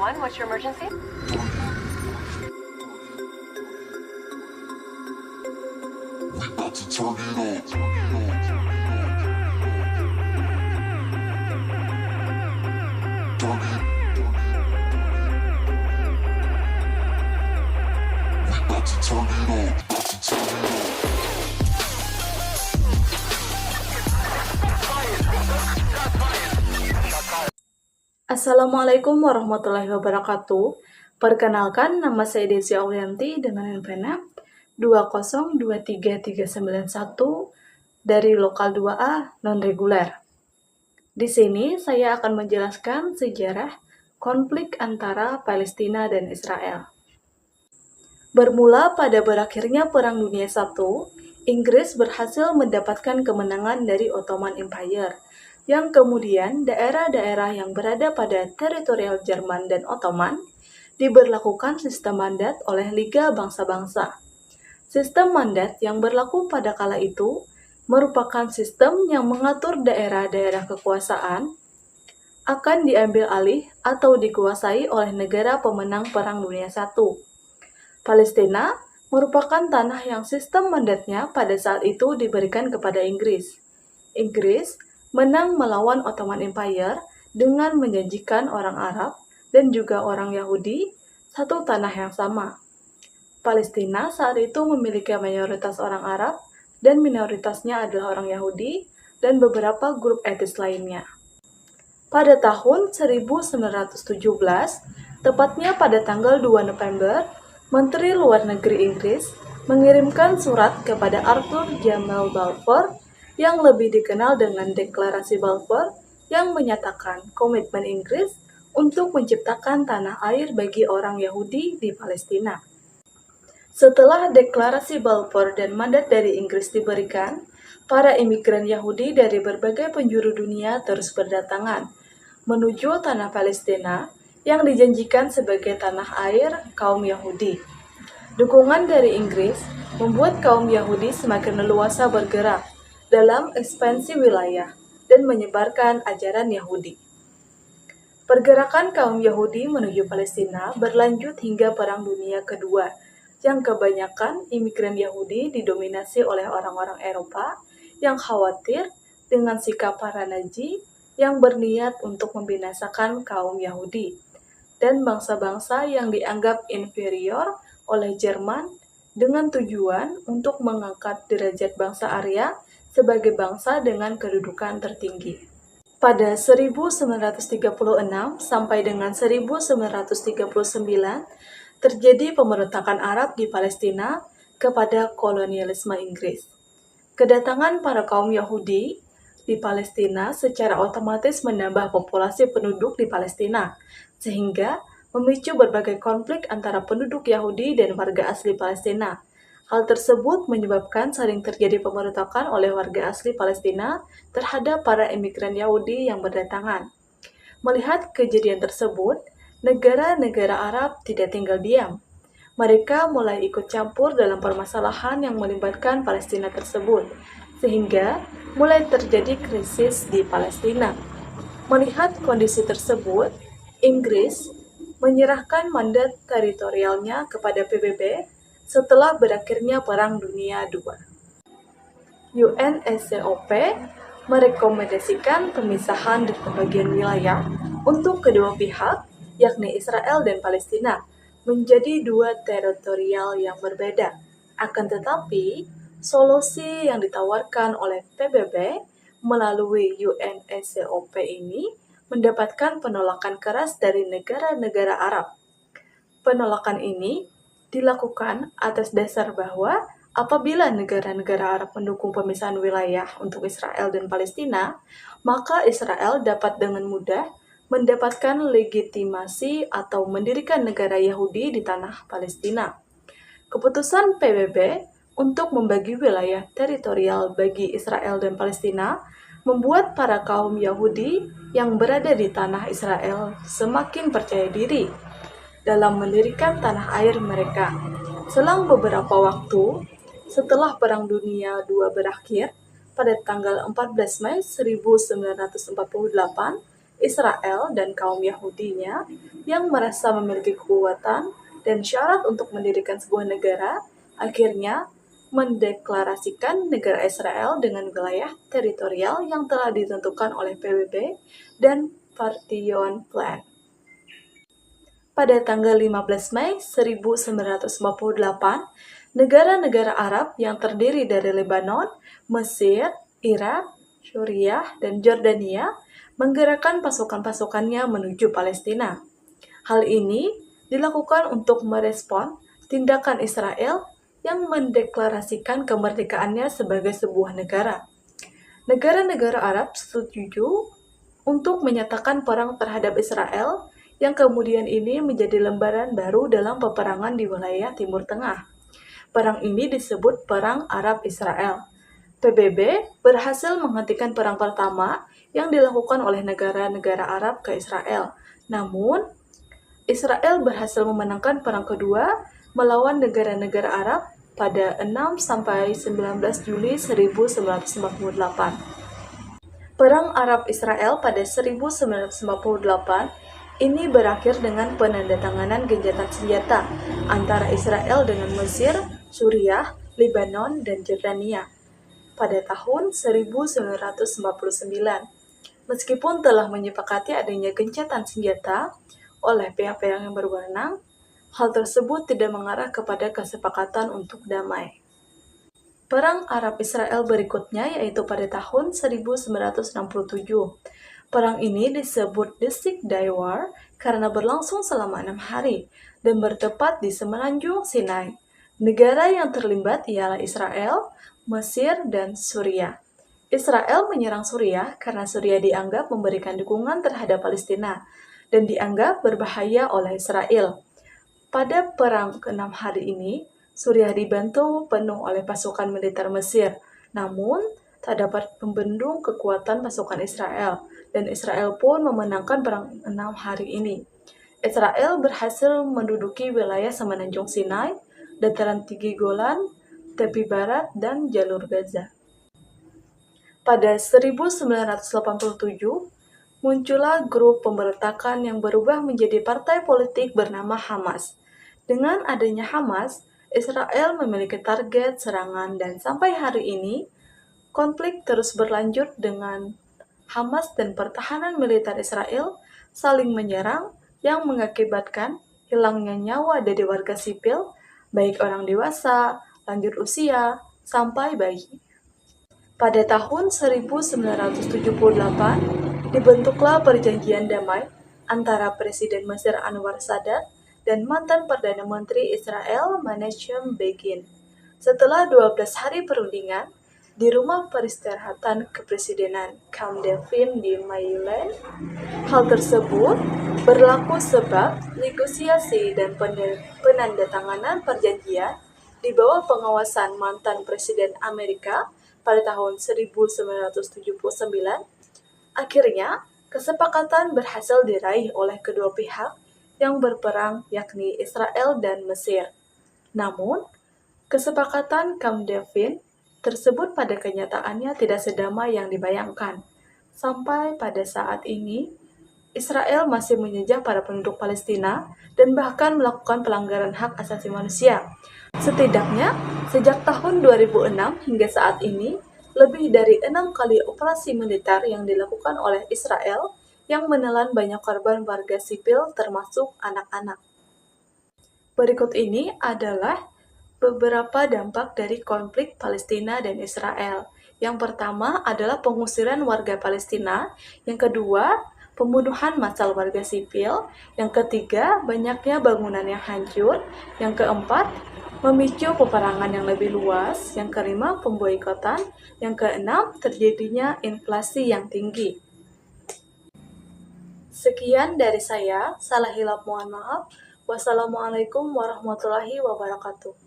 911, what's your emergency? We about to turn it up. Turn it. We about to turn it up. About to turn it up. Assalamualaikum warahmatullahi wabarakatuh. Perkenalkan, nama saya Desi Aulianti dengan NPM 2023391 dari Lokal 2A non-reguler. Di sini saya akan menjelaskan sejarah konflik antara Palestina dan Israel. Bermula pada berakhirnya Perang Dunia I, Inggris berhasil mendapatkan kemenangan dari Ottoman Empire, yang kemudian daerah-daerah yang berada pada teritorial Jerman dan Ottoman diberlakukan sistem mandat oleh Liga Bangsa-Bangsa. Sistem mandat yang berlaku pada kala itu merupakan sistem yang mengatur daerah-daerah kekuasaan akan diambil alih atau dikuasai oleh negara pemenang Perang Dunia I. Palestina merupakan tanah yang sistem mandatnya pada saat itu diberikan kepada Inggris. Inggris menang melawan Ottoman Empire dengan menjanjikan orang Arab dan juga orang Yahudi satu tanah yang sama. Palestina saat itu memiliki mayoritas orang Arab dan minoritasnya adalah orang Yahudi dan beberapa grup etnis lainnya. Pada tahun 1917, tepatnya pada tanggal 2 November, Menteri Luar Negeri Inggris mengirimkan surat kepada Arthur Jamal Balfour yang lebih dikenal dengan Deklarasi Balfour yang menyatakan komitmen Inggris untuk menciptakan tanah air bagi orang Yahudi di Palestina. Setelah Deklarasi Balfour dan mandat dari Inggris diberikan, para imigran Yahudi dari berbagai penjuru dunia terus berdatangan menuju tanah Palestina yang dijanjikan sebagai tanah air kaum Yahudi. Dukungan dari Inggris membuat kaum Yahudi semakin leluasa bergerak dalam ekspansi wilayah dan menyebarkan ajaran Yahudi. Pergerakan kaum Yahudi menuju Palestina berlanjut hingga Perang Dunia Kedua, yang kebanyakan imigran Yahudi didominasi oleh orang-orang Eropa yang khawatir dengan sikap para Nazi yang berniat untuk membinasakan kaum Yahudi dan bangsa-bangsa yang dianggap inferior oleh Jerman dengan tujuan untuk mengangkat derajat bangsa Arya sebagai bangsa dengan kedudukan tertinggi. Pada 1936 sampai dengan 1939 terjadi pemberontakan Arab di Palestina kepada kolonialisme Inggris. Kedatangan para kaum Yahudi di Palestina secara otomatis menambah populasi penduduk di Palestina, sehingga memicu berbagai konflik antara penduduk Yahudi dan warga asli Palestina. Hal tersebut menyebabkan sering terjadi pemberontakan oleh warga asli Palestina terhadap para imigran Yahudi yang berdatangan. Melihat kejadian tersebut, negara-negara Arab tidak tinggal diam. Mereka mulai ikut campur dalam permasalahan yang melibatkan Palestina tersebut, sehingga mulai terjadi krisis di Palestina. Melihat kondisi tersebut, Inggris menyerahkan mandat teritorialnya kepada PBB setelah berakhirnya Perang Dunia II. UNSCOP merekomendasikan pemisahan dan pembagian wilayah untuk kedua pihak, yakni Israel dan Palestina, menjadi dua teritorial yang berbeda. Akan tetapi, solusi yang ditawarkan oleh PBB melalui UNSCOP ini mendapatkan penolakan keras dari negara-negara Arab. Penolakan ini dilakukan atas dasar bahwa apabila negara-negara Arab mendukung pemisahan wilayah untuk Israel dan Palestina, maka Israel dapat dengan mudah mendapatkan legitimasi atau mendirikan negara Yahudi di tanah Palestina. Keputusan PBB untuk membagi wilayah teritorial bagi Israel dan Palestina membuat para kaum Yahudi yang berada di tanah Israel semakin percaya diri dalam mendirikan tanah air mereka. Selang beberapa waktu setelah Perang Dunia II berakhir, pada tanggal 14 Mei 1948, Israel dan kaum Yahudinya yang merasa memiliki kekuatan dan syarat untuk mendirikan sebuah negara, akhirnya mendeklarasikan negara Israel dengan wilayah teritorial yang telah ditentukan oleh PBB dan Partition Plan. Pada tanggal 15 Mei 1948, negara-negara Arab yang terdiri dari Lebanon, Mesir, Irak, Suriah, dan Jordania menggerakkan pasukan-pasukannya menuju Palestina. Hal ini dilakukan untuk merespon tindakan Israel yang mendeklarasikan kemerdekaannya sebagai sebuah negara. Negara-negara Arab setuju untuk menyatakan perang terhadap Israel, yang kemudian ini menjadi lembaran baru dalam peperangan di wilayah Timur Tengah. Perang ini disebut Perang Arab-Israel. PBB berhasil menghentikan perang pertama yang dilakukan oleh negara-negara Arab ke Israel. Namun, Israel berhasil memenangkan perang kedua melawan negara-negara Arab pada 6–19 Juli 1948. Perang Arab-Israel pada 1948 ini berakhir dengan penandatanganan gencatan senjata antara Israel dengan Mesir, Suriah, Lebanon, dan Jordania pada tahun 1949. Meskipun telah menyepakati adanya gencatan senjata oleh pihak-pihak yang berwenang, hal tersebut tidak mengarah kepada kesepakatan untuk damai. Perang Arab-Israel berikutnya yaitu pada tahun 1967. Perang ini disebut The Six Day War karena berlangsung selama 6 hari dan bertepat di semenanjung Sinai. Negara yang terlibat ialah Israel, Mesir, dan Suriah. Israel menyerang Suriah karena Suriah dianggap memberikan dukungan terhadap Palestina dan dianggap berbahaya oleh Israel. Pada perang ke-6 hari ini, Suriah dibantu penuh oleh pasukan militer Mesir, namun tak dapat membendung kekuatan pasukan Israel, dan Israel pun memenangkan perang 6 hari ini. Israel berhasil menduduki wilayah semenanjung Sinai, dataran tinggi Golan, tepi barat, dan jalur Gaza. Pada 1987, muncullah grup pemberontakan yang berubah menjadi partai politik bernama Hamas. Dengan adanya Hamas, Israel memiliki target serangan dan sampai hari ini, konflik terus berlanjut dengan Hamas dan pertahanan militer Israel saling menyerang yang mengakibatkan hilangnya nyawa dari warga sipil, baik orang dewasa, lanjut usia, sampai bayi. Pada tahun 1978, dibentuklah perjanjian damai antara Presiden Mesir Anwar Sadat dan mantan Perdana Menteri Israel Menachem Begin. Setelah 12 hari perundingan, di rumah peristirahatan kepresidenan Camp David di Maryland, hal tersebut berlaku sebab negosiasi dan penandatanganan perjanjian di bawah pengawasan mantan Presiden Amerika pada tahun 1979, akhirnya kesepakatan berhasil diraih oleh kedua pihak yang berperang yakni Israel dan Mesir. Namun, kesepakatan Camp David tersebut pada kenyataannya tidak sedamai yang dibayangkan. Sampai pada saat ini, Israel masih menjajah para penduduk Palestina dan bahkan melakukan pelanggaran hak asasi manusia. Setidaknya, sejak tahun 2006 hingga saat ini, lebih dari 6 kali operasi militer yang dilakukan oleh Israel yang menelan banyak korban warga sipil termasuk anak-anak. Berikut ini adalah beberapa dampak dari konflik Palestina dan Israel. Yang pertama adalah pengusiran warga Palestina, yang kedua, pembunuhan massal warga sipil, yang ketiga, banyaknya bangunan yang hancur, yang keempat, memicu peperangan yang lebih luas, yang kelima, pemboikotan, yang keenam, terjadinya inflasi yang tinggi. Sekian dari saya, salah hilap mohon maaf. Wassalamualaikum warahmatullahi wabarakatuh.